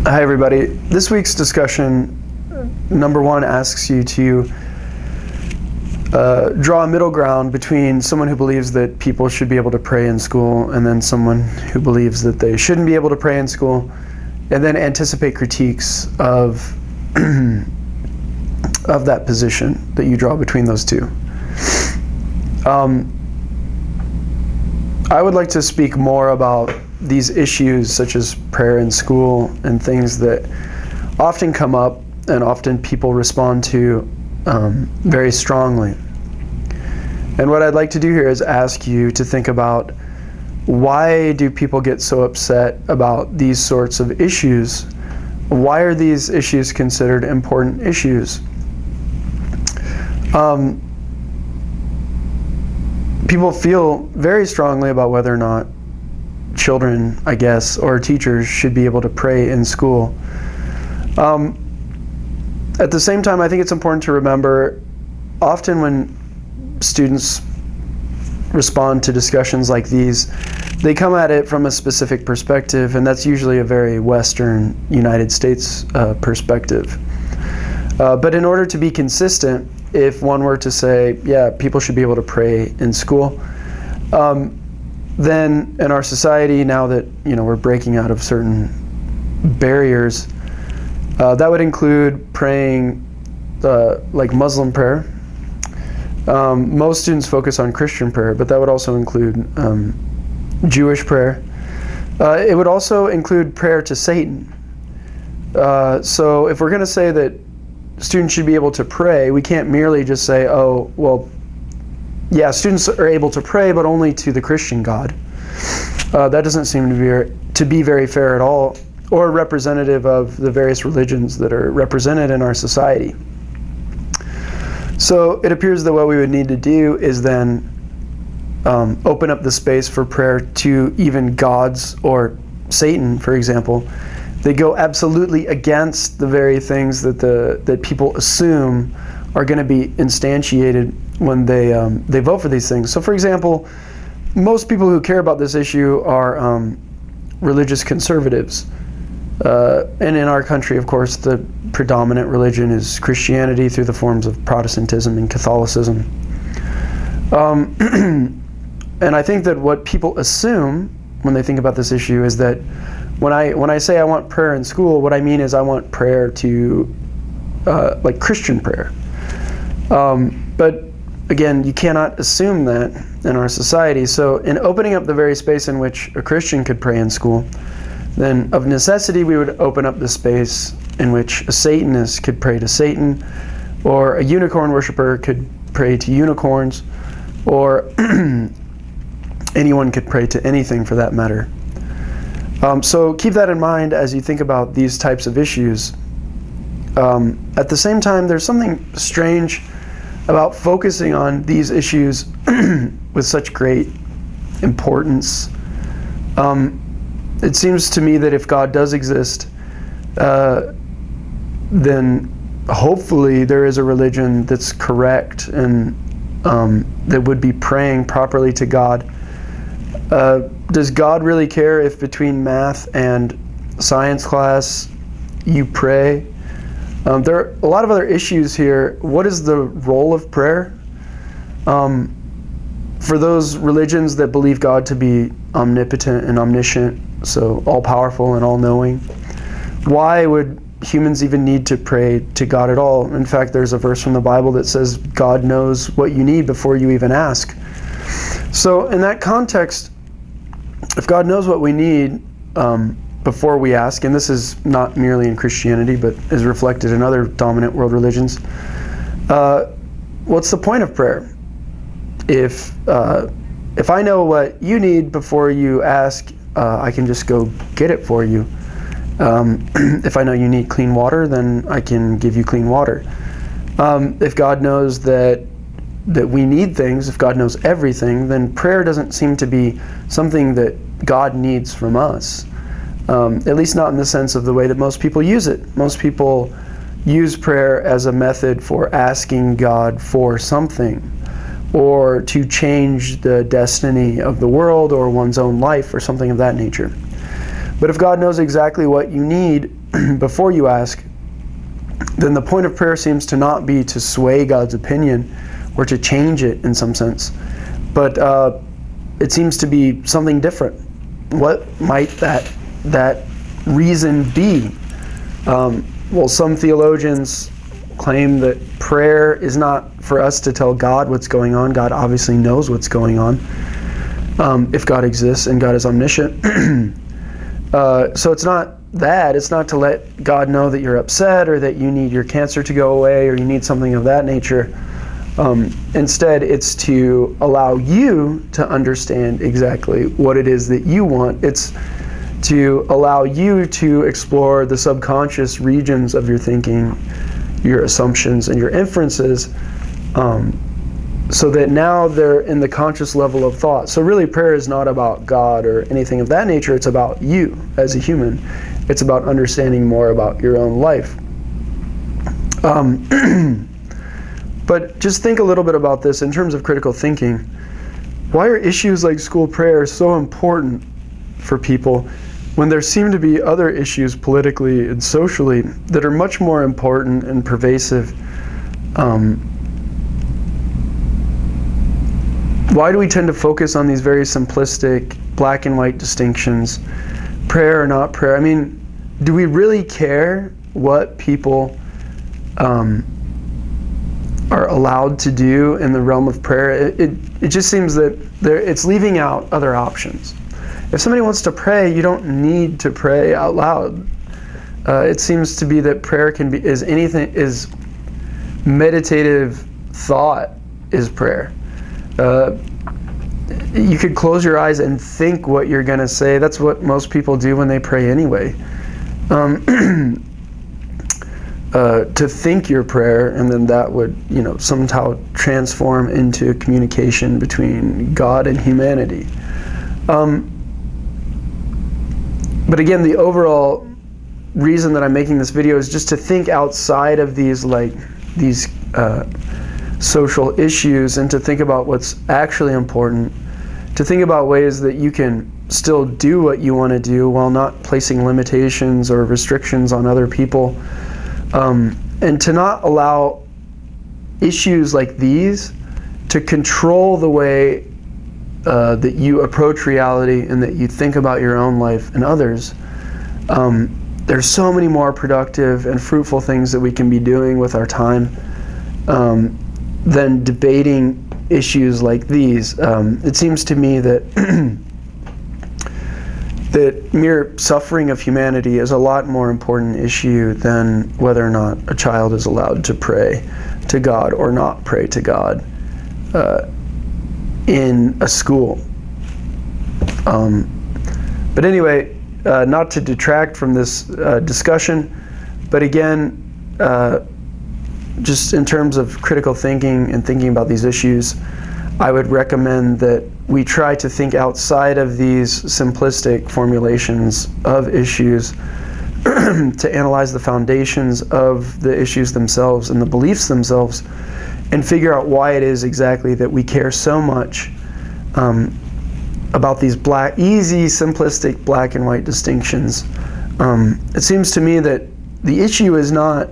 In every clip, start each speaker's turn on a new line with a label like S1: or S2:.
S1: Hi everybody. This week's discussion, number one, asks you to draw a middle ground between someone who believes that people should be able to pray in school and then someone who believes that they shouldn't be able to pray in school, and then anticipate critiques of of that position that you draw between those two. I would like to speak more about these issues such as prayer in school and things that often come up and often people respond to very strongly. And what I'd like to do here is ask you to think about, why do people get so upset about these sorts of issues? Why are these issues considered important issues? People feel very strongly about whether or not children, I guess, or teachers should be able to pray in school. At the same time, I think it's important to remember, often when students respond to discussions like these, they come at it from a specific perspective, and that's usually a very Western United States perspective. But in order to be consistent, if one were to say, yeah, people should be able to pray in school, then in our society, now that we're breaking out of certain barriers, that would include praying like Muslim prayer. Most students focus on Christian prayer, but that would also include Jewish prayer. It would also include prayer to Satan. So if we're going to say that students should be able to pray, we can't merely just say, oh, well, yeah, students are able to pray, but only to the Christian God. That doesn't seem to be very fair at all, or representative of the various religions that are represented in our society. So it appears that what we would need to do is then open up the space for prayer to even gods or Satan, for example. They go absolutely against the very things that people assume are going to be instantiated when they vote for these things. So, for example, most people who care about this issue are religious conservatives. And in our country, of course, the predominant religion is Christianity through the forms of Protestantism and Catholicism. And I think that what people assume when they think about this issue is that when I say I want prayer in school, what I mean is I want prayer to like Christian prayer. But again, you cannot assume that in our society. So in opening up the very space in which a Christian could pray in school, then of necessity we would open up the space in which a Satanist could pray to Satan, or a unicorn worshiper could pray to unicorns, or anyone could pray to anything for that matter. So keep that in mind as you think about these types of issues. At the same time, there's something strange about focusing on these issues with such great importance. It seems to me that if God does exist, then hopefully there is a religion that's correct and that would be praying properly to God. Does God really care if between math and science class you pray? There are a lot of other issues here. What is the role of prayer? For those religions that believe God to be omnipotent and omniscient, so all-powerful and all-knowing, why would humans even need to pray to God at all? In fact, there's a verse from the Bible that says God knows what you need before you even ask. So in that context, if God knows what we need before we ask, and this is not merely in Christianity, but is reflected in other dominant world religions, what's the point of prayer? If I know what you need before you ask, I can just go get it for you. If I know you need clean water, then I can give you clean water. If God knows that we need things, if God knows everything, then prayer doesn't seem to be something that God needs from us. At least not in the sense of the way that most people use it. Most people use prayer as a method for asking God for something, or to change the destiny of the world or one's own life or something of that nature. But if God knows exactly what you need, before you ask, then the point of prayer seems to not be to sway God's opinion or to change it in some sense, but it seems to be something different. What might that reason be? Well, some theologians claim that prayer is not for us to tell God what's going on. God obviously knows what's going on, if God exists and God is omniscient. So it's not that. It's not to let God know that you're upset or that you need your cancer to go away or you need something of that nature. Instead, it's to allow you to understand exactly what it is that you want. It's to allow you to explore the subconscious regions of your thinking, your assumptions, and your inferences, so that now they're in the conscious level of thought. So really, prayer is not about God or anything of that nature. It's about you as a human. It's about understanding more about your own life. But just think a little bit about this in terms of critical thinking. Why are issues like school prayer so important for people when there seem to be other issues politically and socially that are much more important and pervasive? Why do we tend to focus on these very simplistic black and white distinctions? Prayer or not prayer? I mean, do we really care what people are allowed to do in the realm of prayer? It just seems that it's leaving out other options. If somebody wants to pray, you don't need to pray out loud. It seems to be that prayer is meditative thought is prayer. You could close your eyes and think what you're going to say. That's what most people do when they pray anyway. To think your prayer, and then that would, somehow transform into communication between God and humanity. But again, the overall reason that I'm making this video is just to think outside of these social issues and to think about what's actually important, to think about ways that you can still do what you want to do while not placing limitations or restrictions on other people, and to not allow issues like these to control the way that you approach reality and that you think about your own life and others. There's so many more productive and fruitful things that we can be doing with our time than debating issues like these. It seems to me that that mere suffering of humanity is a lot more important issue than whether or not a child is allowed to pray to God or not pray to God in a school. But anyway, not to detract from this discussion, but again, just in terms of critical thinking and thinking about these issues, I would recommend that we try to think outside of these simplistic formulations of issues to analyze the foundations of the issues themselves and the beliefs themselves and figure out why it is exactly that we care so much about these easy, simplistic black and white distinctions. It seems to me that the issue is not,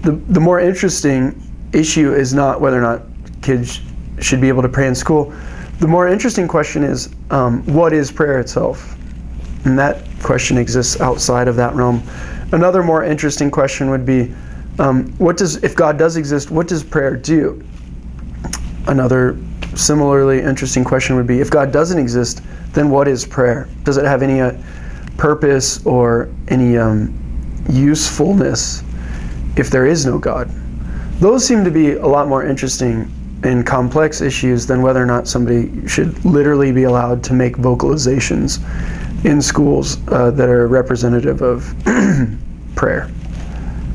S1: the more interesting issue is not whether or not kids should be able to pray in school. The more interesting question is, what is prayer itself? And that question exists outside of that realm. Another more interesting question would be, if God does exist, what does prayer do? Another similarly interesting question would be, if God doesn't exist, then what is prayer? Does it have any purpose or any usefulness if there is no God? Those seem to be a lot more interesting and complex issues than whether or not somebody should literally be allowed to make vocalizations in schools that are representative of prayer.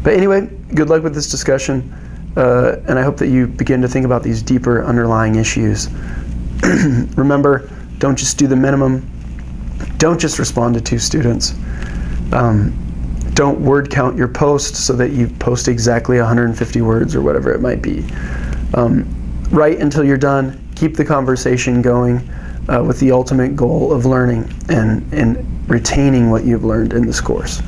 S1: But anyway, good luck with this discussion, and I hope that you begin to think about these deeper underlying issues. Remember, don't just do the minimum. Don't just respond to 2 students. Don't word count your post so that you post exactly 150 words or whatever it might be. Write until you're done. Keep the conversation going with the ultimate goal of learning and retaining what you've learned in this course.